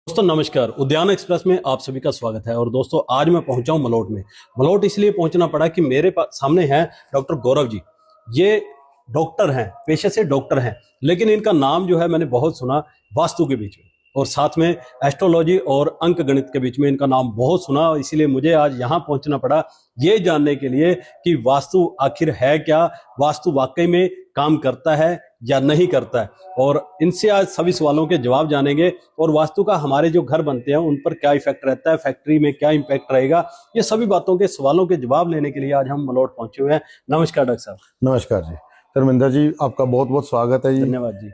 दोस्तों नमस्कार। उद्यान एक्सप्रेस में आप सभी का स्वागत है। और दोस्तों आज मैं पहुंचा हूं मलोट में। मलोट इसलिए पहुंचना पड़ा कि मेरे सामने हैं डॉक्टर गौरव जी। ये डॉक्टर हैं, पेशे से डॉक्टर हैं, लेकिन इनका नाम जो है मैंने बहुत सुना वास्तु के बीच में, और साथ में एस्ट्रोलॉजी और अंक गणित के बीच में इनका नाम बहुत सुना। इसीलिए मुझे आज यहाँ पहुंचना पड़ा ये जानने के लिए कि वास्तु आखिर है क्या, वास्तु वाकई में काम करता है या नहीं करता है, और इनसे आज सभी सवालों के जवाब जानेंगे। और वास्तु का हमारे जो घर बनते हैं उन पर क्या इफेक्ट रहता है, फैक्ट्री में क्या इम्पैक्ट रहेगा, ये सभी बातों के सवालों के जवाब लेने के लिए आज हम मलोट पहुंचे हुए हैं। नमस्कार डॉक्टर साहब। नमस्कार जी धर्मेंद्र जी, आपका बहुत बहुत स्वागत है जी। धन्यवाद जी।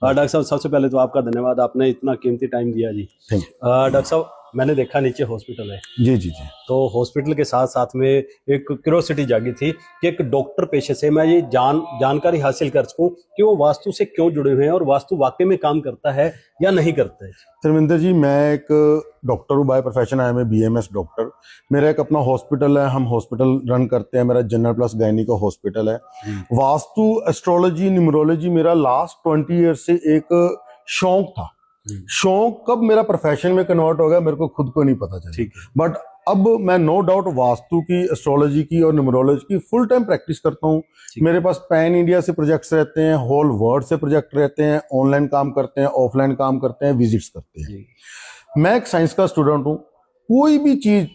डॉक्टर साहब सबसे पहले तो आपका धन्यवाद, आपने इतना कीमती टाइम दिया जी। डॉक्टर साहब मैंने देखा नीचे हॉस्पिटल है जी जी जी। तो हॉस्पिटल के साथ साथ में एक क्यूरियोसिटी जागी थी कि एक डॉक्टर पेशे से मैं ये जानकारी हासिल कर सकूं कि वो वास्तु से क्यों जुड़े हुए हैं और वास्तु वाकई में काम करता है या नहीं करता है। धर्मेंद्र जी, मैं एक डॉक्टर हूँ by profession. I am a BMS doctor. मेरा एक अपना हॉस्पिटल है, हम हॉस्पिटल रन करते हैं। मेरा जनरल प्लस गायनी का हॉस्पिटल है। वास्तु, एस्ट्रोलॉजी, न्यूमरोलॉजी मेरा लास्ट 20 ईयर से एक शौक था। शौक कब मेरा प्रोफेशन में कन्वर्ट हो गया मेरे को खुद को नहीं पता चला, बट अब मैं नो डाउट वास्तु की, एस्ट्रोलॉजी की और न्यूमरोलॉजी की फुल टाइम प्रैक्टिस करता हूँ। मेरे पास पैन इंडिया से प्रोजेक्ट्स रहते हैं, होल वर्ल्ड से प्रोजेक्ट रहते हैं, ऑनलाइन काम करते हैं, ऑफलाइन काम करते हैं, विजिट्स करते हैं। मैं एक साइंस का स्टूडेंट हूँ। कोई भी चीज,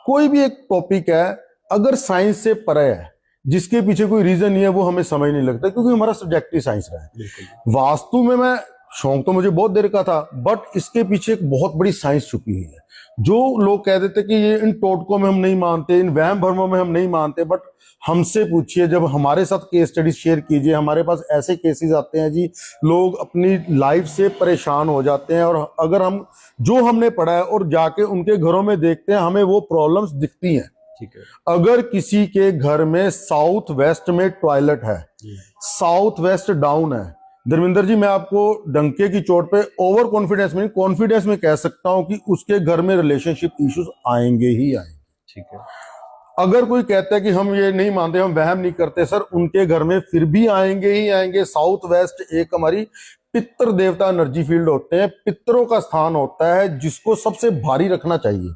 कोई भी एक टॉपिक है, अगर साइंस से परे है, जिसके पीछे कोई रीजन नहीं है, वो हमें समझ नहीं लगता, क्योंकि हमारा सब्जेक्टिव साइंस रहा है। वास्तु में मैं शौक तो मुझे बहुत देर का था, बट इसके पीछे एक बहुत बड़ी साइंस छुपी हुई है। जो लोग कह देते कि ये इन टोटकों में हम नहीं मानते, इन वहम भरमों में हम नहीं मानते, बट हमसे पूछिए, जब हमारे साथ केस स्टडी शेयर कीजिए। हमारे पास ऐसे केसेस आते हैं जी, लोग अपनी लाइफ से परेशान हो जाते हैं, और अगर हम जो हमने पढ़ा है और जाके उनके घरों में देखते हैं, हमें वो प्रॉब्लम्स दिखती हैं। ठीक है। अगर किसी के घर में साउथ वेस्ट में टॉयलेट है, साउथ वेस्ट डाउन है, धर्मेंद्र जी मैं आपको डंके की चोट पे ओवर कॉन्फिडेंस में, कॉन्फिडेंस में कह सकता हूं कि उसके घर में रिलेशनशिप इश्यूज आएंगे ही आएंगे। ठीक है। अगर कोई कहता है कि हम ये नहीं मानते, हम वहम नहीं करते, सर उनके घर में फिर भी आएंगे ही आएंगे। साउथ वेस्ट एक हमारी पितृ देवता एनर्जी फील्ड होते हैं, पितरों का स्थान होता है, जिसको सबसे भारी रखना चाहिए,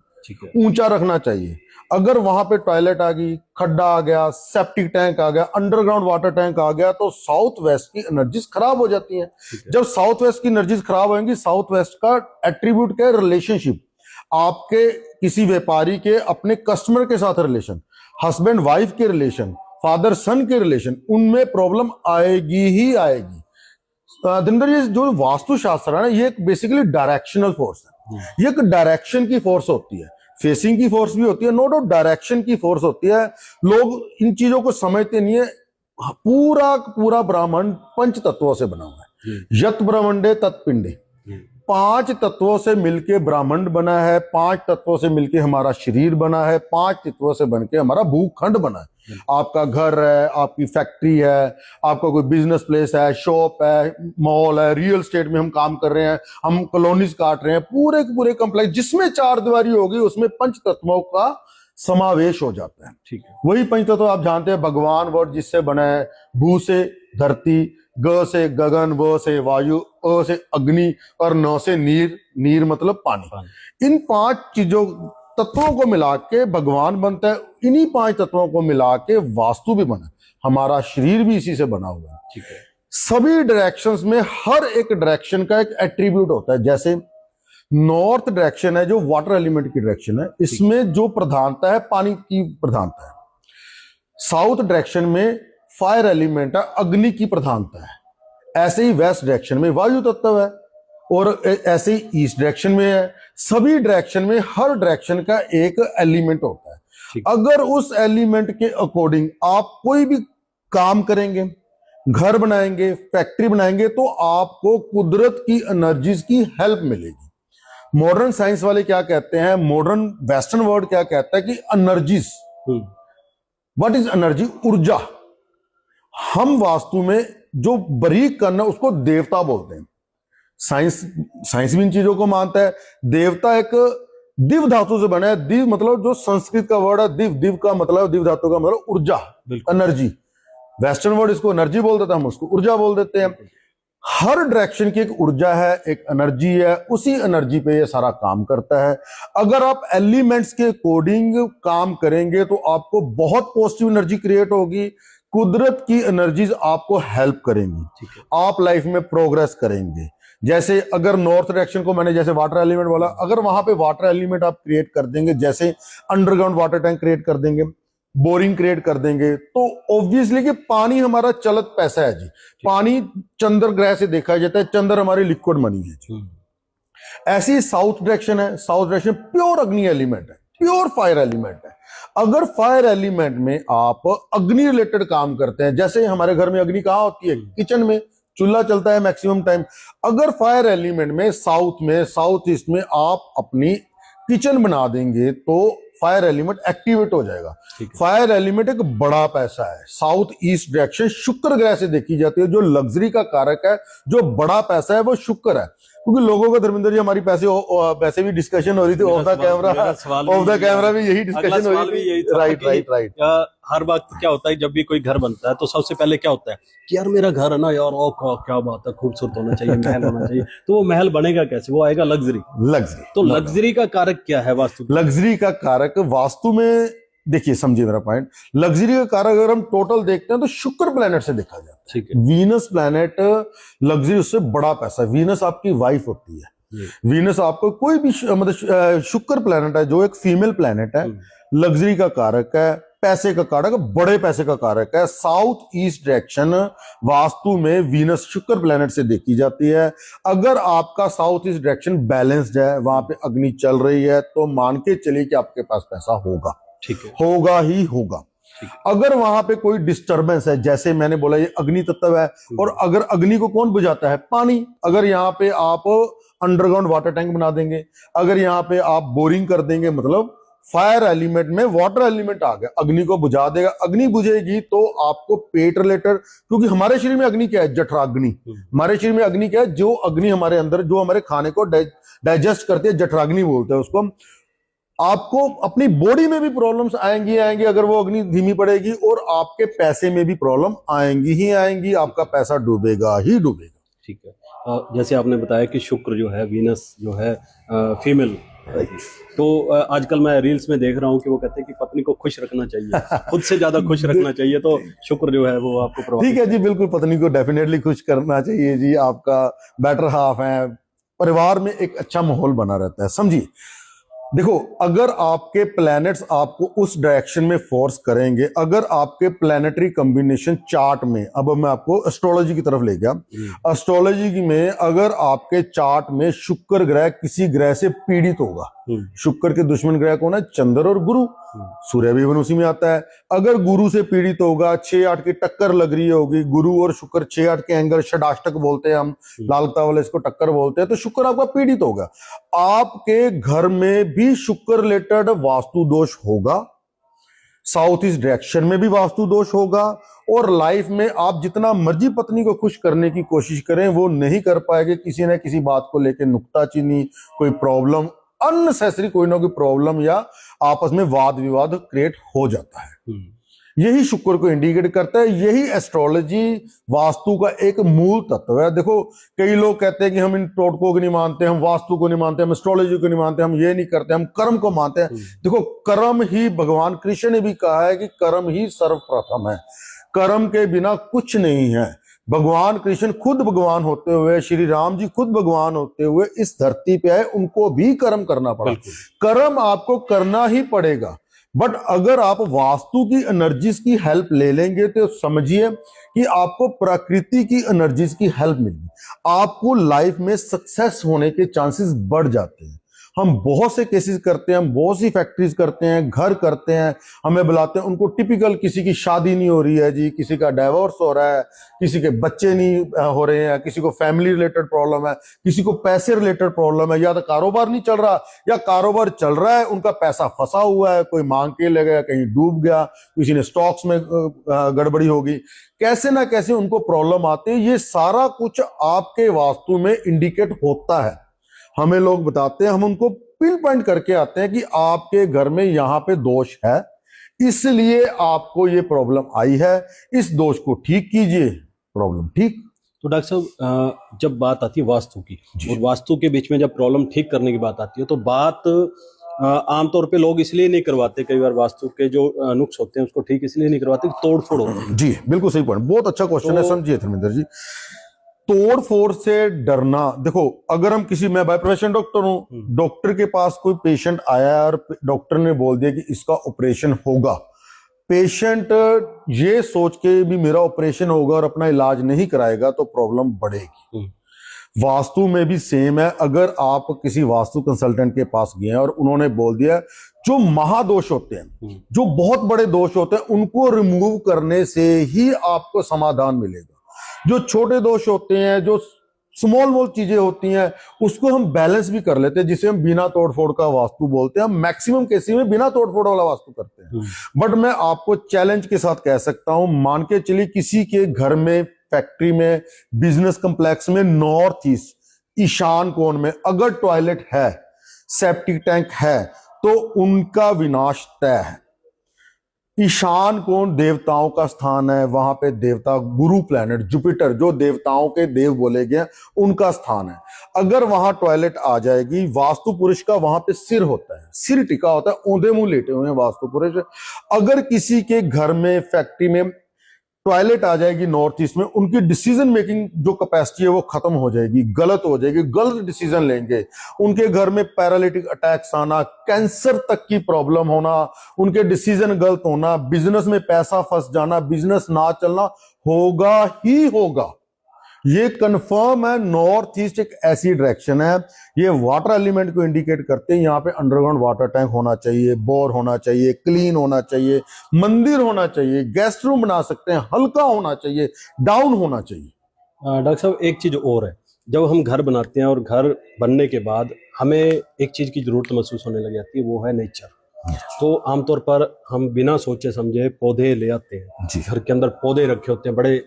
ऊंचा रखना चाहिए। अगर वहां पे टॉयलेट आ गई, खड्डा आ गया, सेप्टिक टैंक आ गया, अंडरग्राउंड वाटर टैंक आ गया, तो साउथ वेस्ट की एनर्जीज खराब हो जाती हैं। जब साउथ वेस्ट की एनर्जीज खराब होंगी, साउथ वेस्ट का एट्रीब्यूट क्या है? रिलेशनशिप। आपके किसी व्यापारी के अपने कस्टमर के साथ रिलेशन, हस्बैंड वाइफ के रिलेशन, फादर सन के रिलेशन, उनमें प्रॉब्लम आएगी ही आएगी। धर्मेंद्र जी, जो वास्तु शास्त्र है ना, ये एक बेसिकली डायरेक्शनल फोर्स है। ये एक डायरेक्शन की फोर्स होती है, फेसिंग की फोर्स भी होती है, नो डाउट डायरेक्शन की फोर्स होती है। लोग इन चीजों को समझते नहीं है। पूरा पूरा ब्रह्मांड पंच तत्वों से बना हुआ है। यत ब्रह्मंडे तत्पिंडे, 5 तत्वों से मिलके ब्रह्मांड बना है, 5 तत्वों से मिलके हमारा शरीर बना है, 5 तत्वों से बनके हमारा भूखंड बना है। आपका घर है, आपकी फैक्ट्री है, आपका कोई बिजनेस प्लेस है, शॉप है, मॉल है, रियल स्टेट में हम काम कर रहे हैं, हम कॉलोनीज काट रहे हैं, पूरे के पूरे कम्प्लेक्स जिसमें 4 दीवारी होगी, उसमें पंच तत्वों का समावेश हो जाता है। ठीक है। वही पंच तत्व आप जानते हैं, भगवान वर्ड जिससे बना है, भू से धरती, ग से गगन, व से वायु, अ से अग्नि और न से नीर। नीर मतलब पानी। इन 5 चीजों तत्वों को मिला के भगवान बनता है। इन्हीं 5 तत्वों को मिला के वास्तु भी बना। हमारा शरीर भी इसी से बना हुआ है। ठीक है। सभी डायरेक्शंस में हर एक डायरेक्शन का एक एट्रीब्यूट होता है। जैसे नॉर्थ डायरेक्शन है, जो वाटर एलिमेंट की डायरेक्शन है, इसमें जो प्रधानता है, पानी की प्रधानता है। साउथ डायरेक्शन में फायर एलिमेंट है, अग्नि की प्रधानता है। ऐसे ही वेस्ट डायरेक्शन में वायु तत्व है, और ऐसे ही ईस्ट डायरेक्शन में है। सभी डायरेक्शन में हर डायरेक्शन का एक एलिमेंट होता है। अगर उस एलिमेंट के अकॉर्डिंग आप कोई भी काम करेंगे, घर बनाएंगे, फैक्ट्री बनाएंगे, तो आपको कुदरत की एनर्जीज की हेल्प मिलेगी। मॉडर्न साइंस वाले क्या कहते हैं, मॉडर्न वेस्टर्न वर्ल्ड क्या कहता है कि एनर्जीज, व्हाट इज एनर्जी? ऊर्जा। हम वास्तु में जो बारीक करना, उसको देवता बोलते हैं। साइंस भी इन चीजों को मानता है। देवता एक दिव धातु से बना है। दिव मतलब जो संस्कृत का वर्ड है, दिव, दिव का मतलब, दिव धातु का मतलब ऊर्जा, एनर्जी। वेस्टर्न वर्ड इसको एनर्जी बोल देता है, हम उसको ऊर्जा बोल देते हैं। हर डायरेक्शन की एक ऊर्जा है, एक एनर्जी है, उसी एनर्जी पे ये सारा काम करता है। अगर आप एलिमेंट्स के अकॉर्डिंग काम करेंगे तो आपको बहुत पॉजिटिव एनर्जी क्रिएट होगी। कुदरत की एनर्जीज आपको हेल्प करेंगी, ठीक है। आप लाइफ में प्रोग्रेस करेंगे। जैसे अगर नॉर्थ डायरेक्शन को मैंने जैसे वाटर एलिमेंट बोला, अगर वहां पे वाटर एलिमेंट आप क्रिएट कर देंगे, जैसे अंडरग्राउंड वाटर टैंक क्रिएट कर देंगे, बोरिंग क्रिएट कर देंगे, तो ऑब्वियसली कि पानी हमारा चलत पैसा है जी। पानी चंद्र ग्रह से देखा जाता है, चंद्र हमारी लिक्विड मनी है जी। ऐसी साउथ डायरेक्शन है, साउथ डायरेक्शन प्योर अग्नि एलिमेंट है, प्योर फायर एलिमेंट है। अगर फायर एलिमेंट में आप अग्नि रिलेटेड काम करते हैं, जैसे हमारे घर में अग्नि कहाँ होती है? किचन में, चूल्हा चलता है मैक्सिमम टाइम। अगर फायर एलिमेंट में साउथ ईस्ट में आप अपनी किचन बना देंगे तो फायर एलिमेंट एक्टिवेट हो जाएगा। फायर एलिमेंट एक बड़ा पैसा है। साउथ ईस्ट डायरेक्शन शुक्र ग्रह से देखी जाती है, जो लग्जरी का कारक है, जो बड़ा पैसा है वो शुक्र है। क्योंकि लोगों का धर्मेंद्र जी हमारी पैसे भी डिस्कशन हो रही थी ऑफ द कैमरा भी यही डिस्कशन हो रही थी। राइट। हर वक्त क्या होता है जब भी कोई घर बनता है तो सबसे पहले क्या होता है कि यार मेरा घर है ना यार, ओ क्या बात है, खूबसूरत होना चाहिए, महल होना चाहिए। तो वो महल बनेगा कैसे? वो आएगा लग्जरी। तो लग्जरी का कारक क्या है वास्तु? लग्जरी का कारक वास्तु में, देखिए समझिए मेरा पॉइंट, लग्जरी का कारक अगर हम टोटल देखते हैं तो शुक्र प्लेनेट से देखा जाता है। ठीक है। वीनस प्लेनेट लग्जरी, उससे बड़ा पैसा। वीनस आपकी वाइफ होती है। वीनस आपको कोई भी मतलब शुक्र प्लेनेट है जो एक फीमेल प्लेनेट है, लग्जरी का कारक है, पैसे का कारक, बड़े पैसे का कारक है। साउथ ईस्ट डायरेक्शन वास्तु में वीनस शुक्र प्लेनेट से देखी जाती है। अगर आपका साउथ ईस्ट डायरेक्शन बैलेंस्ड है, वहां पे अग्नि चल रही है, तो मान के चलिए कि आपके पास पैसा होगा। ठीक है। होगा ही होगा। अगर वहां पे कोई डिस्टरबेंस है, जैसे मैंने बोला ये अग्नि तत्व है, और अगर अग्नि को कौन बुझाता है? पानी। अगर यहाँ पे आप अंडरग्राउंड वाटर टैंक बना देंगे, अगर यहाँ पे आप बोरिंग कर देंगे, मतलब फायर एलिमेंट में वाटर एलिमेंट आ गया, अग्नि को बुझा देगा। अग्नि बुझेगी तो आपको पेट रिलेटेड, क्योंकि हमारे शरीर में अग्नि क्या है? जठराग्नि। हमारे शरीर में अग्नि क्या है? जो अग्नि हमारे अंदर, जो हमारे खाने को डाइजेस्ट करती है, जठराग्नि बोलते हैं उसको। आपको अपनी बॉडी में भी प्रॉब्लम्स आएंगी अगर वो अग्नि धीमी पड़ेगी, और आपके पैसे में भी प्रॉब्लम आएंगी ही आएंगी। आपका पैसा डूबेगा ही डूबेगा। ठीक है। जैसे आपने बताया कि शुक्र जो है, वीनस जो है फीमेल, तो आजकल मैं रील्स में देख रहा हूँ कि वो कहते हैं कि पत्नी को खुश रखना चाहिए, खुद से ज्यादा खुश रखना चाहिए, तो शुक्र जो है वो आपको ठीक है जी, बिल्कुल पत्नी को डेफिनेटली खुश करना चाहिए जी। आपका बेटर हाफ है, परिवार में एक अच्छा माहौल बना रहता है। समझिए, देखो, अगर आपके प्लैनेट्स आपको उस डायरेक्शन में फोर्स करेंगे, अगर आपके प्लैनेटरी कॉम्बिनेशन चार्ट में, अब मैं आपको एस्ट्रोलॉजी की तरफ ले गया, एस्ट्रोलॉजी में अगर आपके चार्ट में शुक्र ग्रह किसी ग्रह से पीड़ित होगा, शुक्र के दुश्मन ग्रह कौन है? चंद्र और गुरु। सूर्य भी उसी में आता है। अगर गुरु से पीड़ित होगा, 6-8 की टक्कर लग रही होगी, गुरु और शुक्र 6-8 के एंगल, षडाष्टक बोलते हैं हम, लालता वाले इसको टक्कर बोलते हैं, तो शुक्र आपका पीड़ित होगा। आपके घर में भी शुक्र रिलेटेड वास्तु दोष होगा, साउथ ईस्ट डायरेक्शन में भी वास्तु दोष होगा, और लाइफ में आप जितना मर्जी पत्नी को खुश करने की कोशिश करें, वो नहीं कर पाएंगे। किसी न किसी बात को लेकर नुक्ताचीनी, कोई प्रॉब्लम, अननेसेसरी कोई ना कोई प्रॉब्लम, या आपस में वाद विवाद क्रिएट हो जाता है। यही शुक्र को इंडिकेट करता है। यही एस्ट्रोलॉजी वास्तु का एक मूल तत्व है। देखो, कई लोग कहते हैं कि हम इन टोटकों को नहीं मानते, हम वास्तु को नहीं मानते, हम एस्ट्रोलॉजी को नहीं मानते, हम ये नहीं करते, हम कर्म को मानते हैं। देखो, कर्म ही, भगवान कृष्ण ने भी कहा है कि कर्म ही सर्वप्रथम है, कर्म के बिना कुछ नहीं है। भगवान कृष्ण खुद भगवान होते हुए, श्री राम जी खुद भगवान होते हुए इस धरती पे आए, उनको भी कर्म करना पड़ा। कर्म आपको करना ही पड़ेगा। बट अगर आप वास्तु की एनर्जीज की हेल्प ले लेंगे तो समझिए कि आपको प्रकृति की एनर्जीज की हेल्प मिलेगी, आपको लाइफ में सक्सेस होने के चांसेस बढ़ जाते हैं। हम बहुत से केसेस करते हैं, हम बहुत सी फैक्ट्रीज करते हैं, घर करते हैं, हमें बुलाते हैं, उनको टिपिकल, किसी की शादी नहीं हो रही है जी, किसी का डाइवोर्स हो रहा है, किसी के बच्चे नहीं हो रहे हैं, किसी को फैमिली रिलेटेड प्रॉब्लम है, किसी को पैसे रिलेटेड प्रॉब्लम है, या तो कारोबार नहीं चल रहा, या कारोबार चल रहा है, उनका पैसा फंसा हुआ है, कोई मांग के ले गया, कहीं डूब गया, किसी ने स्टॉक्स में गड़बड़ी होगी, कैसे ना कैसे उनको प्रॉब्लम आती है। ये सारा कुछ आपके वास्तु में इंडिकेट होता है। हमें लोग बताते हैं, हम उनको पिन पॉइंट करके आते हैं कि आपके घर में यहां पे दोष है, इसलिए आपको ये प्रॉब्लम आई है, इस दोष को ठीक कीजिए, प्रॉब्लम ठीक। तो डॉक्टर साहब जब बात आती है वास्तु की जी। और वास्तु के बीच में जब प्रॉब्लम ठीक करने की बात आती है तो बात आमतौर पे लोग इसलिए नहीं करवाते, कई बार वास्तु के जो नुक्स होते हैं उसको ठीक इसलिए नहीं करवाते कि तोड़ फोड़ होती है। जी बिल्कुल सही पॉइंट, बहुत अच्छा क्वेश्चन है, तो- समझिए धर्मेंद्र जी। तोड़ फोड़ से डरना, देखो अगर हम किसी, मैं बाय प्रोफेशन डॉक्टर हूं, डॉक्टर के पास कोई पेशेंट आया है और डॉक्टर ने बोल दिया कि इसका ऑपरेशन होगा, पेशेंट ये सोच के भी मेरा ऑपरेशन होगा और अपना इलाज नहीं कराएगा तो प्रॉब्लम बढ़ेगी। वास्तु में भी सेम है, अगर आप किसी वास्तु कंसल्टेंट के पास गए हैं और उन्होंने बोल दिया जो महादोष होते हैं, जो बहुत बड़े दोष होते हैं, उनको रिमूव करने से ही आपको समाधान मिलेगा। जो छोटे दोष होते हैं, जो स्मॉल मोल चीजें होती हैं, उसको हम बैलेंस भी कर लेते हैं, जिसे हम बिना तोड़फोड़ का वास्तु बोलते हैं। हम मैक्सिमम केसेस में बिना तोड़फोड़ वाला वास्तु करते हैं। बट मैं आपको चैलेंज के साथ कह सकता हूं, मान के चलिए किसी के घर में, फैक्ट्री में, बिजनेस कॉम्प्लेक्स में, नॉर्थ ईस्ट ईशान कोण में अगर टॉयलेट है, सेप्टिक टैंक है, तो उनका विनाश तय है। ईशान कोण देवताओं का स्थान है, वहां पे देवता गुरु प्लैनेट जुपिटर, जो देवताओं के देव बोले गए, उनका स्थान है। अगर वहां टॉयलेट आ जाएगी, वास्तु पुरुष का वहां पे सिर होता है, सिर टिका होता है, औंधे मुंह लेटे हुए हैं वास्तु पुरुष। अगर किसी के घर में, फैक्ट्री में टॉयलेट आ जाएगी नॉर्थ ईस्ट में, उनकी डिसीजन मेकिंग जो कैपेसिटी है वो खत्म हो जाएगी, गलत हो जाएगी, गलत डिसीजन लेंगे। उनके घर में पैरालिटिक अटैक्स आना, कैंसर तक की प्रॉब्लम होना, उनके डिसीजन गलत होना, बिजनेस में पैसा फंस जाना, बिजनेस ना चलना, होगा ही होगा। ये कंफर्म है। नॉर्थ ईस्ट एक ऐसी डायरेक्शन है, ये वाटर एलिमेंट को इंडिकेट करते हैं। यहाँ पे अंडरग्राउंड वाटर टैंक होना चाहिए, बोर होना चाहिए, क्लीन होना चाहिए, मंदिर होना चाहिए, गेस्ट रूम बना सकते हैं, हल्का होना चाहिए, डाउन होना चाहिए। डॉक्टर साहब एक चीज और है, जब हम घर बनाते हैं और घर बनने के बाद हमें एक चीज की जरूरत महसूस होने लग जाती है, वो है नेचर। तो आमतौर पर हम बिना सोचे समझे पौधे ले आते हैं, जी। घर के अंदर पौधे रखे होते हैं, बड़े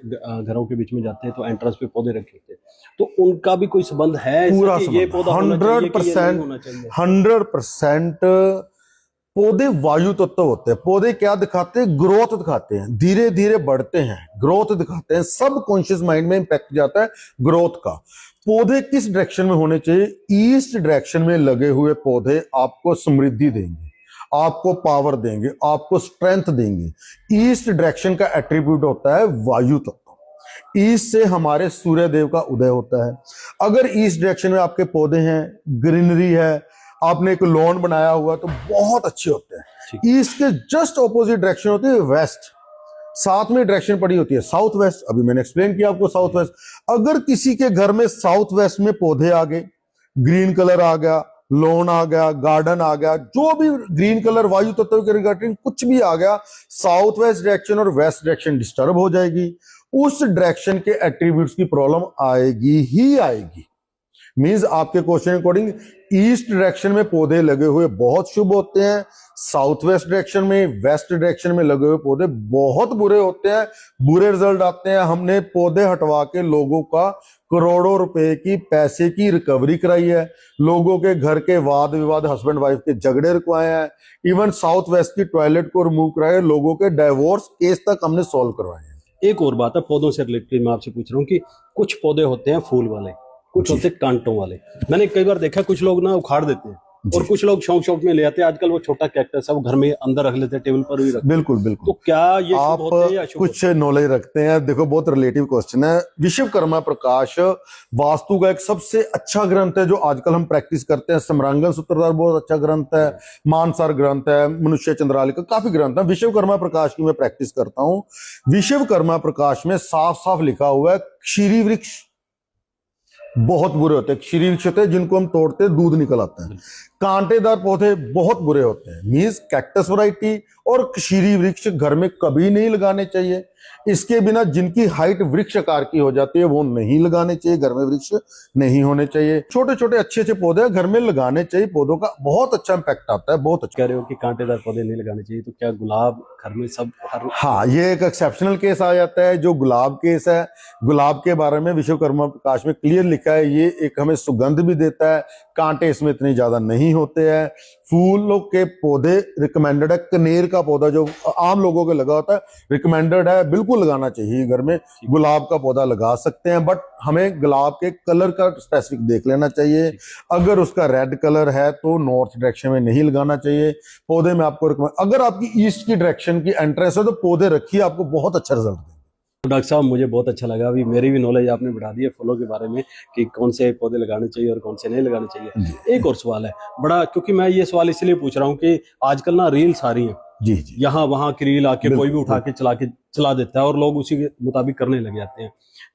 घरों के बीच में जाते हैं तो एंट्रेंस पे पौधे रखे होते हैं, तो उनका भी कोई संबंध है इससे पूरा कि ये पौधा होना चाहिए कि ये नहीं होना चाहिए? 100% पौधे वायु तत्व होते हैं। पौधे क्या दिखाते हैं? ग्रोथ दिखाते हैं, धीरे धीरे बढ़ते हैं, ग्रोथ दिखाते हैं। सब कॉन्शियस माइंड में इंपैक्ट जाता है ग्रोथ का। पौधे किस डायरेक्शन में होने चाहिए? ईस्ट डायरेक्शन में लगे हुए पौधे आपको समृद्धि देंगे, आपको पावर देंगे, आपको स्ट्रेंथ देंगे। ईस्ट डायरेक्शन का एट्रीब्यूट होता है वायु तत्व। ईस्ट से हमारे सूर्य देव का उदय होता है। अगर ईस्ट डायरेक्शन में आपके पौधे हैं, ग्रीनरी है, आपने एक लॉन बनाया हुआ, तो बहुत अच्छे होते हैं। ईस्ट के जस्ट ऑपोजिट डायरेक्शन होती है वेस्ट, साथ में डायरेक्शन पड़ी होती है साउथ वेस्ट। अभी मैंने एक्सप्लेन किया आपको साउथ वेस्ट। अगर किसी के घर में साउथ वेस्ट में पौधे आ गए, ग्रीन कलर आ गया, लॉन आ गया, गार्डन आ गया, जो भी ग्रीन कलर वायु तत्व के रिगार्डिंग कुछ भी आ गया, साउथ वेस्ट डायरेक्शन और वेस्ट डायरेक्शन डिस्टर्ब हो जाएगी। उस डायरेक्शन के एट्रीब्यूट्स की प्रॉब्लम आएगी ही आएगी। मींस आपके क्वेश्चन अकॉर्डिंग ईस्ट डायरेक्शन में पौधे लगे हुए बहुत शुभ होते हैं, साउथ वेस्ट डायरेक्शन में, वेस्ट डायरेक्शन में लगे हुए पौधे बहुत बुरे होते हैं, बुरे रिजल्ट आते हैं। हमने पौधे हटवा के लोगों का करोड़ों रुपए की पैसे की रिकवरी कराई है, लोगों के घर के वाद विवाद, हस्बैंड वाइफ के झगड़े रुकवाए हैं, इवन साउथ वेस्ट की टॉयलेट को रिमूव कराए, लोगों के डाइवोर्स केस तक हमने सॉल्व करवाए हैं। एक और बात है पौधों से रिलेटेड, मैं आपसे पूछ रहा हूँ कि कुछ पौधे होते हैं फूल वाले, कुछ होते हैं कांटों वाले। मैंने कई बार देखा कुछ लोग ना उखाड़ देते हैं और कुछ लोग शौक शौक में ले आते हैं। आजकल वो छोटा कैक्टस है, वो घर में अंदर रख लेते हैं, टेबल पर भी रखते हैं। बिल्कुल बिल्कुल। तो क्या ये आप शुभ होते हैं या अशुभ कुछ नॉलेज रखते हैं? देखो बहुत रिलेटिव क्वेश्चन है। विश्वकर्मा प्रकाश वास्तु का एक सबसे अच्छा ग्रंथ है जो आजकल हम प्रैक्टिस करते हैं। सम्रांगण सूत्रधार बहुत अच्छा ग्रंथ है, मानसार ग्रंथ है, मनुष्य चंद्रालिका, काफी ग्रंथ है। विश्वकर्मा प्रकाश की मैं प्रैक्टिस करता हूं। विश्वकर्मा प्रकाश में साफ साफ लिखा हुआ है क्षीरी वृक्ष बहुत बुरे होते हैं। क्षीरी वृक्ष होते हैं जिनको हम तोड़ते दूध निकल आता है। कांटेदार पौधे बहुत बुरे होते हैं। मींस कैक्टस वैरायटी और क्षीरी वृक्ष घर में कभी नहीं लगाने चाहिए। इसके बिना जिनकी हाइट वृक्ष आकार की हो जाती है वो नहीं लगाने चाहिए, घर में वृक्ष नहीं होने चाहिए। छोटे छोटे अच्छे अच्छे पौधे घर में लगाने चाहिए, पौधों का बहुत अच्छा इंपैक्ट आता है, बहुत अच्छा। कह रहे हो कि कांटेदार पौधे नहीं लगाने चाहिए, तो क्या गुलाब घर में सब हर हाँ, ये एक एक्सेप्शनल केस आ जाता है जो गुलाब केस है। गुलाब के बारे में विश्वकर्मा प्रकाश में क्लियर लिखा है, ये एक हमें सुगंध भी देता है, कांटे इसमें इतने ज्यादा नहीं होते हैं। फूलों के पौधे रिकमेंडेड है। कनेर का पौधा जो आम लोगों के लगा होता है रिकमेंडेड है, बिल्कुल लगाना चाहिए घर में। गुलाब का पौधा लगा सकते हैं, बट हमें गुलाब के कलर का स्पेसिफिक देख लेना चाहिए। अगर उसका रेड कलर है तो नॉर्थ डायरेक्शन में नहीं लगाना चाहिए। पौधे में आपको अगर आपकी ईस्ट की डायरेक्शन की एंट्रेंस है तो पौधे रखिए, आपको बहुत अच्छा रिजल्ट देंगे। तो डॉक्टर साहब मुझे बहुत अच्छा लगा, अभी मेरी भी नॉलेज आपने बढ़ा दी है फलों के बारे में कि कौन से पौधे लगाने चाहिए और कौन से नहीं लगाने चाहिए। एक और सवाल है बड़ा, क्योंकि मैं ये सवाल इसलिए पूछ रहा हूँ कि आजकल ना रील्स आ रही हैं, जी जी, यहाँ वहां की रील आके कोई भी उठा के चला देता है और लोग उसी के मुताबिक करने लग जाते हैं।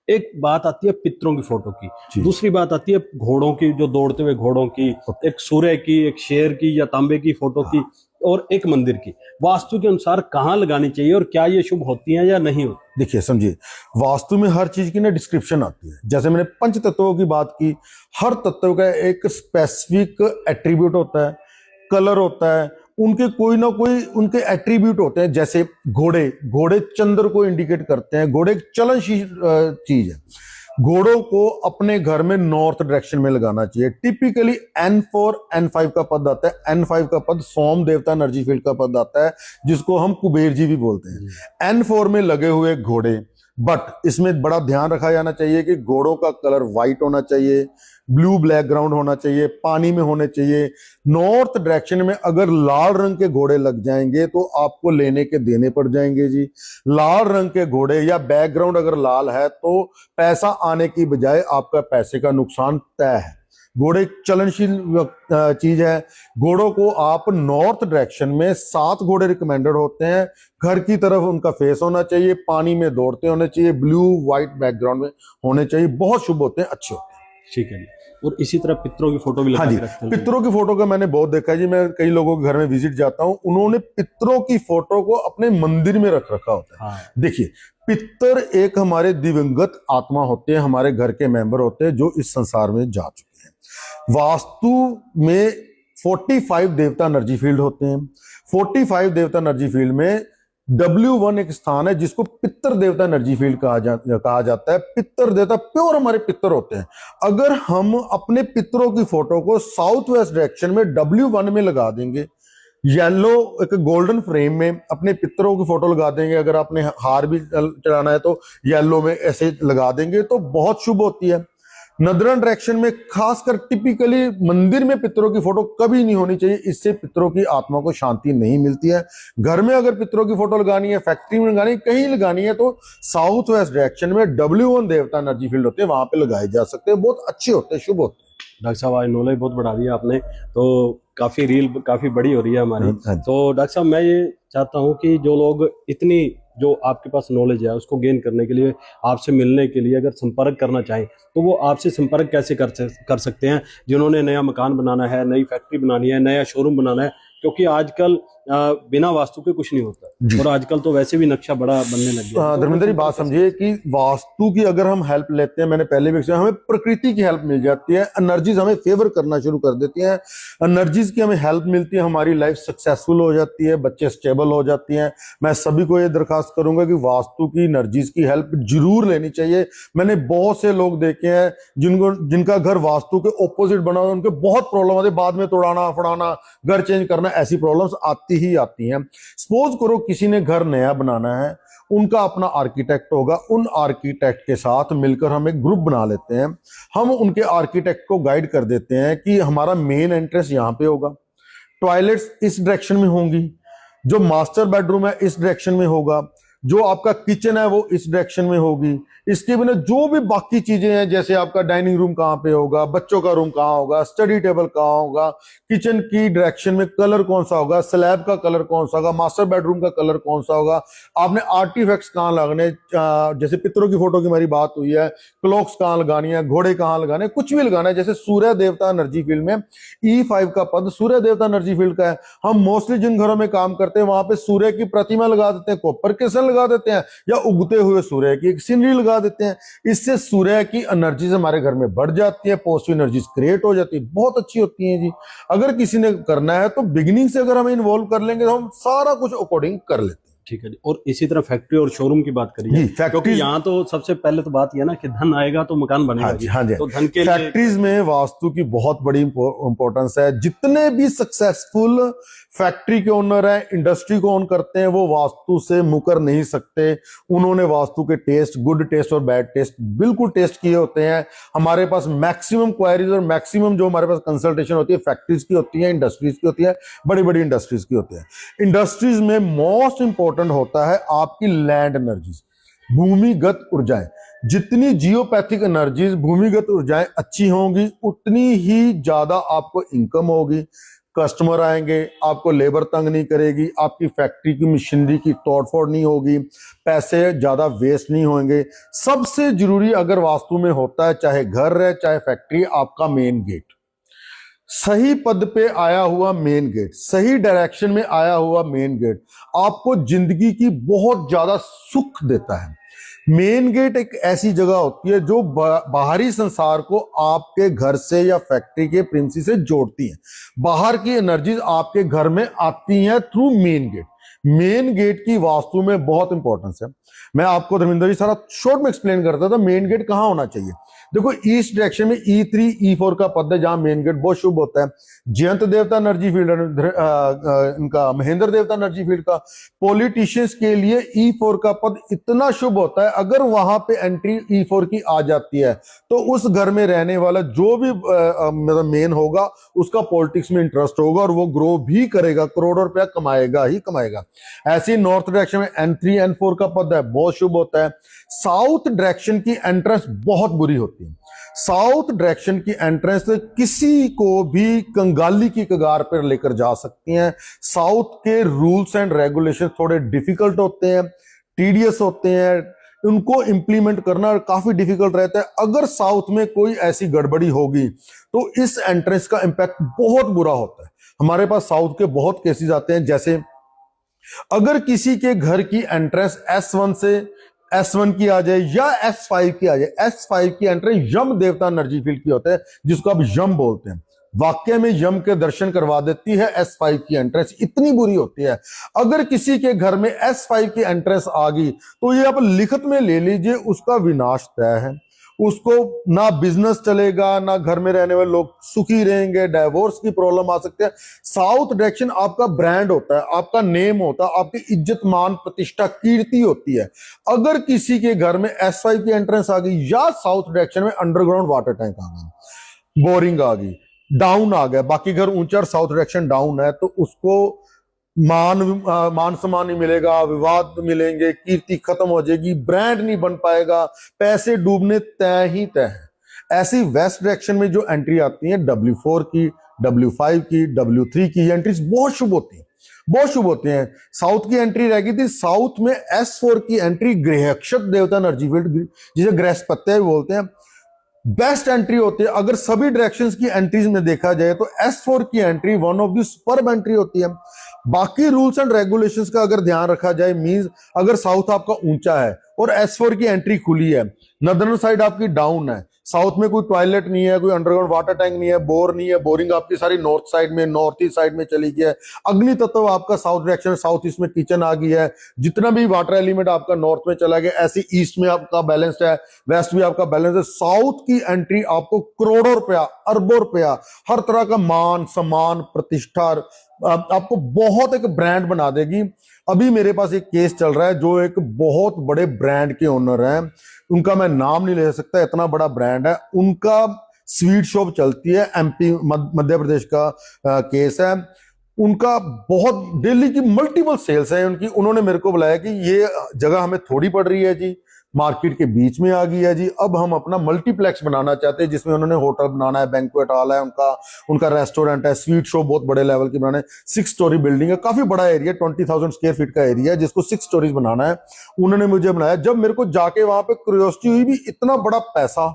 एक बात आती है पितरों की फोटो की, दूसरी बात आती है घोड़ों की, जो दौड़ते हुए घोड़ों की, एक सूर्य की, एक शेर की या तांबे की फोटो की, और एक मंदिर की। वास्तु के अनुसार कहाँ लगानी चाहिए और क्या ये शुभ होती है या नहीं होती? देखिए समझिए, वास्तु में हर चीज की ना डिस्क्रिप्शन आती है। जैसे मैंने पंच तत्वों की बात की, हर तत्व का एक स्पेसिफिक एट्रीब्यूट होता है, कलर होता है, उनके कोई ना कोई उनके एट्रीब्यूट होते हैं। जैसे घोड़े, घोड़े चंद्र को इंडिकेट करते हैं, घोड़े एक चलनशील चीज है। घोड़ों को अपने घर में नॉर्थ डायरेक्शन में लगाना चाहिए। टिपिकली N4 N5 का पद आता है। N5 का पद सोम देवता एनर्जी फील्ड का पद आता है, जिसको हम कुबेर जी भी बोलते हैं। N4 में लगे हुए घोड़े, बट इसमें बड़ा ध्यान रखा जाना चाहिए कि घोड़ों का कलर व्हाइट होना चाहिए, ब्लू ब्लैक ग्राउंड होना चाहिए, पानी में होने चाहिए। नॉर्थ डायरेक्शन में अगर लाल रंग के घोड़े लग जाएंगे तो आपको लेने के देने पड़ जाएंगे जी। लाल रंग के घोड़े या बैकग्राउंड अगर लाल है तो पैसा आने की बजाय आपका पैसे का नुकसान तय है। घोड़े चलनशील चीज है। घोड़ों को आप नॉर्थ डायरेक्शन में 7 घोड़े रिकमेंडेड होते हैं। घर की तरफ उनका फेस होना चाहिए, पानी में दौड़ते होने चाहिए, ब्लू व्हाइट बैकग्राउंड में होने चाहिए, बहुत शुभ होते हैं, अच्छे होते हैं। ठीक है जी। और इसी तरह पितरों की फोटो भी लगा के रखते हैं। पितरों की फोटो का मैंने बहुत देखा है जी। मैं कई लोगों के घर में विजिट जाता हूं, उन्होंने पितरों की फोटो को अपने मंदिर में रख रखा होता है। हाँ। देखिए, पितर एक हमारे दिवंगत आत्मा होते हैं, हमारे घर के मेंबर होते हैं जो इस संसार में जा चुके हैं। वास्तु में 45 देवता एनर्जी फील्ड होते हैं। 45 देवता एनर्जी फील्ड में W1 एक स्थान है जिसको पितर देवता एनर्जी फील्ड कहा जाता है। पितर देवता प्योर हमारे पितर होते हैं। अगर हम अपने पितरों की फोटो को साउथ वेस्ट डायरेक्शन में W1 में लगा देंगे, येलो एक गोल्डन फ्रेम में अपने पितरों की फोटो लगा देंगे, अगर आपने हार भी चढ़ाना है तो येलो में ऐसे लगा देंगे तो बहुत शुभ होती है। नदरन डायरेक्शन में खासकर टिपिकली मंदिर में पितरों की फोटो कभी नहीं होनी चाहिए, इससे पितरों की आत्मा को शांति नहीं मिलती है। घर में अगर पितरों की फोटो लगानी है, फैक्ट्री में लगानी है, कहीं लगानी है तो साउथ वेस्ट डायरेक्शन में W1 देवता एनर्जी फील्ड होते हैं, वहां पे लगाए जा सकते हैं, बहुत अच्छे होते हैं, शुभ होते हैं। डॉक्टर साहब आज नॉलेज बहुत बढ़ा दिया आपने, तो काफी रील काफी बड़ी हो रही है हमारी। तो डॉक्टर साहब मैं ये चाहता हूँ कि जो लोग इतनी जो आपके पास नॉलेज है उसको गेन करने के लिए, आपसे मिलने के लिए अगर संपर्क करना चाहें तो वो आपसे संपर्क कैसे कर सकते हैं? जिन्होंने नया मकान बनाना है, नई फैक्ट्री बनानी है, नया शोरूम बनाना है, क्योंकि आजकल बिना वास्तु के कुछ नहीं होता और आजकल तो वैसे भी नक्शा बड़ा बनने लग गया। धर्मेंद्र जी बात समझिए कि वास्तु की अगर हम हेल्प लेते हैं, मैंने पहले भी हमें प्रकृति की हेल्प मिल जाती है, एनर्जीज हमें फेवर करना शुरू कर देती हैं, एनर्जीज की हमें हेल्प मिलती है, हमारी लाइफ सक्सेसफुल हो जाती है, बच्चे स्टेबल हो जाती हैं। मैं सभी को ये दरखास्त करूंगा कि वास्तु की एनर्जीज की हेल्प जरूर लेनी चाहिए। मैंने बहुत से लोग देखे हैं जिनका घर वास्तु के ऑपोजिट बना हुआ, उनके बहुत प्रॉब्लम आती है, बाद में तोड़ाना फड़ाना, घर चेंज करना, ऐसी प्रॉब्लम्स आती ही आती हैं। सपोज करो किसी ने घर नया बनाना है, उनका अपना आर्किटेक्ट होगा, उन आर्किटेक्ट के साथ मिलकर हम एक ग्रुप बना लेते हैं। हम उनके आर्किटेक्ट को गाइड कर देते हैं कि हमारा मेन एंट्रेंस यहाँ पे होगा, टॉयलेट्स इस डायरेक्शन में होंगी, जो मास्टर बेडरूम है इस डायरेक्शन में होगा, जो आपका किचन है वो इस डायरेक्शन में होगी। इसके बिना जो भी बाकी चीजें हैं, जैसे आपका डाइनिंग रूम कहाँ पे होगा, बच्चों का रूम कहाँ होगा, स्टडी टेबल कहाँ होगा, किचन की डायरेक्शन में कलर कौन सा होगा, स्लैब का कलर कौन सा होगा, मास्टर बेडरूम का कलर कौन सा होगा, आपने आर्टिफैक्ट्स कहाँ लगाने, जैसे पितरों की फोटो की हमारी बात हुई है, क्लॉक्स कहाँ लगानी है, घोड़े कहाँ लगाने, कुछ भी लगाना है। जैसे सूर्य देवता एनर्जी फील्ड में E5 का पद सूर्य देवता एनर्जी फील्ड का है। हम मोस्टली जिन घरों में काम करते हैं वहां पे सूर्य की प्रतिमा लगा देते हैं, कॉपर क्रिस्टल लगा देते हैं, या उगते हुए सूर्य की एक सीनरी लगा देते हैं। इससे सूर्य की एनर्जीज हमारे घर में बढ़ जाती है, पॉजिटिव एनर्जीज क्रिएट हो जाती है, बहुत अच्छी होती है जी। अगर किसी ने करना है तो बिगिनिंग से अगर हम इन्वॉल्व कर लेंगे तो हम सारा कुछ अकॉर्डिंग कर लेते हैं। ठीक है जी। और इसी तरह फैक्ट्री और शोरूम की बात करिए जी, क्योंकि फैक्ट्रीज, यहाँ तो सबसे पहले तो बात यह ना कि धन आएगा तो मकान बनेगा हाँ जी, जी। हाँ जी, तो धन के लिए फैक्ट्रीज में वास्तु की बहुत बड़ी इंपॉर्टेंस है। जितने भी सक्सेसफुल फैक्ट्री के ओनर हैं, इंडस्ट्री को ओन करते हैं, वो वास्तु से मुकर नहीं सकते। उन्होंने वास्तु के टेस्ट, गुड टेस्ट और बैड टेस्ट बिल्कुल टेस्ट किए होते हैं। हमारे पास मैक्सिमम क्वायरीज और मैक्सिमम जो हमारे पास कंसल्टेशन होती है फैक्ट्रीज की होती है, इंडस्ट्रीज की होती है, बड़ी बड़ी इंडस्ट्रीज की होती है। इंडस्ट्रीज में मोस्ट इंपॉर्टेंट होता है आपकी लैंड एनर्जीज, भूमिगत ऊर्जाएं। जितनी जियोपैथिक एनर्जीज, भूमिगत ऊर्जाएं अच्छी होंगी, उतनी ही ज्यादा आपको इनकम होगी, कस्टमर आएंगे, आपको लेबर तंग नहीं करेगी, आपकी फैक्ट्री की मशीनरी की तोड़फोड़ नहीं होगी, पैसे ज्यादा वेस्ट नहीं होंगे। सबसे जरूरी अगर वास्तु में होता है, चाहे घर है चाहे फैक्ट्री, आपका मेन गेट, सही पद पे आया हुआ मेन गेट, सही डायरेक्शन में आया हुआ मेन गेट आपको जिंदगी की बहुत ज्यादा सुख देता है। मेन गेट एक ऐसी जगह होती है जो बाहरी संसार को आपके घर से या फैक्ट्री के प्रिंसिस से जोड़ती है। बाहर की एनर्जीज आपके घर में आती हैं through main gate. Main gate की वास्तु में बहुत इंपॉर्टेंस है। मैं आपको धर्मेंद्र जी सारा शॉर्ट में एक्सप्लेन करता था मेन गेट कहां होना चाहिए। देखो, ईस्ट डायरेक्शन में E3 E4 का पद है जहां मेन गेट बहुत शुभ होता है। जयंत देवता एनर्जी फील्ड, इनका महेंद्र देवता एनर्जी फील्ड का पॉलिटिशियंस के लिए E4 का पद इतना शुभ होता है, अगर वहां पे एंट्री E4 की आ जाती है तो उस घर में रहने वाला जो भी मतलब मेन होगा उसका पॉलिटिक्स में इंटरेस्ट होगा और वो ग्रो भी करेगा, करोड़ों रुपया कमाएगा ही कमाएगा। ऐसे नॉर्थ डायरेक्शन में N3 N4 का पद है, बहुत शुभ होता है। साउथ डायरेक्शन की एंट्रेंस बहुत बुरी होती है। साउथ डायरेक्शन की एंट्रेंस किसी को भी कंगाली की कगार पर लेकर जा सकती हैं। साउथ के रूल्स एंड रेगुलेशन थोड़े डिफिकल्ट होते हैं, टीडियस होते हैं, उनको इंप्लीमेंट करना काफी डिफिकल्ट रहता है। अगर साउथ में कोई ऐसी गड़बड़ी होगी तो इस एंट्रेंस का इंपैक्ट बहुत बुरा होता है। हमारे पास साउथ के बहुत केसेस आते हैं, जैसे अगर किसी के घर की एंट्रेंस S1 से S1 की आ जाए या S5 की आ जाए, S5 की एंट्रेंस यम देवता एनर्जी फील्ड की होता है जिसको आप यम बोलते हैं। वाक्य में यम के दर्शन करवा देती है S5 की एंट्रेंस, इतनी बुरी होती है। अगर किसी के घर में S5 की एंट्रेंस आ गई तो ये आप लिखित में ले लीजिए, उसका विनाश तय है। उसको ना बिजनेस चलेगा, ना घर में रहने वाले लोग सुखी रहेंगे, डाइवोर्स की प्रॉब्लम आ सकते हैं। साउथ डायरेक्शन आपका ब्रांड होता है, आपका नेम होता है, आपकी इज्जत मान प्रतिष्ठा कीर्ति होती है। अगर किसी के घर में S5 की एंट्रेंस आ गई या साउथ डायरेक्शन में अंडरग्राउंड वाटर टैंक आ गया, बोरिंग आ गई, डाउन आ गया, बाकी घर ऊंचा और साउथ डायरेक्शन डाउन है, तो उसको मान सम्मान नहीं मिलेगा, विवाद मिलेंगे, कीर्ति खत्म हो जाएगी, ब्रांड नहीं बन पाएगा, पैसे डूबने तय ही तय है। ऐसी वेस्ट डायरेक्शन में जो एंट्री आती है W4 की, W5 की, W3 की एंट्रीज बहुत शुभ होती है, बहुत शुभ होते हैं। साउथ की एंट्री रह गई थी, साउथ में S4 की एंट्री गृहक्षक देवता एनर्जी फील्ड, जिसे गृहस्पत्य बोलते हैं, बेस्ट एंट्री होती है। अगर सभी डायरेक्शंस की एंट्रीज में देखा जाए तो S4 की entry one of the superb entry होती है। बाकी रूल्स एंड रेगुलेशंस का अगर ध्यान रखा जाए, मींस अगर साउथ आपका ऊंचा है और S4 की एंट्री खुली है, नदर्न साइड आपकी डाउन है, साउथ में कोई टॉयलेट नहीं है, कोई अंडरग्राउंड वाटर टैंक नहीं है, बोर नहीं है, बोरिंग आपकी सारी नॉर्थ साइड में, नॉर्थ ईस्ट साइड में चली गई है, अग्नि तत्व आपका साउथ डायरेक्शन में, साउथ ईस्ट में किचन आ गई है, जितना भी वाटर एलिमेंट आपका नॉर्थ में चला गया, ऐसे ईस्ट में आपका बैलेंस्ड है, वेस्ट भी आपका बैलेंस है। साउथ की एंट्री आपको करोड़ों रुपया, अरबों रुपया, हर तरह का मान सम्मान प्रतिष्ठा, आपको बहुत एक ब्रांड बना देगी। अभी मेरे पास एक केस चल रहा है जो एक बहुत बड़े ब्रांड के ओनर हैं, उनका मैं नाम नहीं ले सकता, इतना बड़ा ब्रांड है, उनका स्वीट शॉप चलती है, MP मध्य प्रदेश का केस है। उनका बहुत डेली की मल्टीपल सेल्स है उनकी। उन्होंने मेरे को बुलाया कि ये जगह हमें थोड़ी पड़ रही है जी, मार्केट के बीच में आ गई है जी, अब हम अपना मल्टीप्लेक्स बनाना चाहते हैं, जिसमें उन्होंने होटल बनाना है, बैंक्वेट हॉल है उनका रेस्टोरेंट है, स्वीट शॉप बहुत बड़े लेवल की बनाना है, 6 स्टोरी बिल्डिंग है, काफी बड़ा एरिया, 20,000 स्क्वायर फीट का एरिया है, जिसको 6 स्टोरीज बनाना है। उन्होंने मुझे बनाया। जब मेरे को जाके वहां पे क्यूरियोसिटी हुई भी, इतना बड़ा पैसा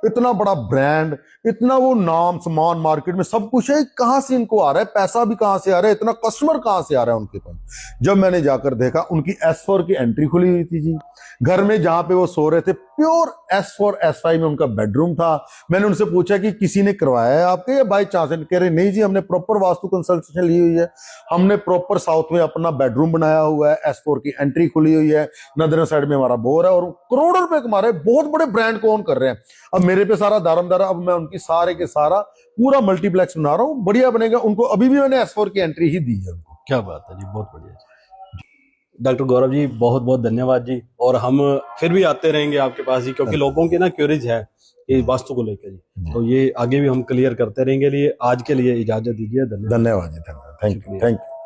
इतना बड़ा ब्रांड, इतना वो नाम सम्मान मार्केट में सब कुछ है, कहाँ से इनको आ रहा है, पैसा भी कहाँ से आ रहा है, इतना कस्टमर कहाँ से आ रहा है उनके पास। जब मैंने जाकर देखा उनकी S4 की एंट्री खुली हुई थी जी, घर में जहां पे वो सो रहे थे प्योर S4 S5 में उनका बेडरूम था। मैंने उनसे पूछा कि किसी ने करवाया है आपके या बाई चांस? कह रहे नहीं जी, हमने प्रॉपर वास्तु कंसल्टेशन ली हुई है, हमने प्रॉपर साउथ में अपना बेडरूम बनाया हुआ है, S4 की एंट्री खुली हुई है, नदर साइड में हमारा बोर है, और करोड़ों रुपए कमा रहे हैं, बहुत बड़े ब्रांड को ओन कर रहे हैं। अब मेरे पे सारा दारमदारा, अब मैं उनकी सारे के सारा पूरा मल्टीप्लेक्स बना रहा हूँ, बढ़िया बनेगा। उनको अभी भी मैंने S4 की एंट्री ही दी है उनको। क्या बात है जी, बहुत बढ़िया जी। डॉक्टर गौरव जी बहुत बहुत धन्यवाद जी, और हम फिर भी आते रहेंगे आपके पास ही, क्योंकि लोगों की ना क्यूरीज है ये वास्तु को लेकर जी, तो ये आगे भी हम क्लियर करते रहेंगे। लिए आज के लिए इजाजत दीजिए, धन्यवाद। धन्यवाद जी, धन्यवाद, थैंक यू, थैंक यू।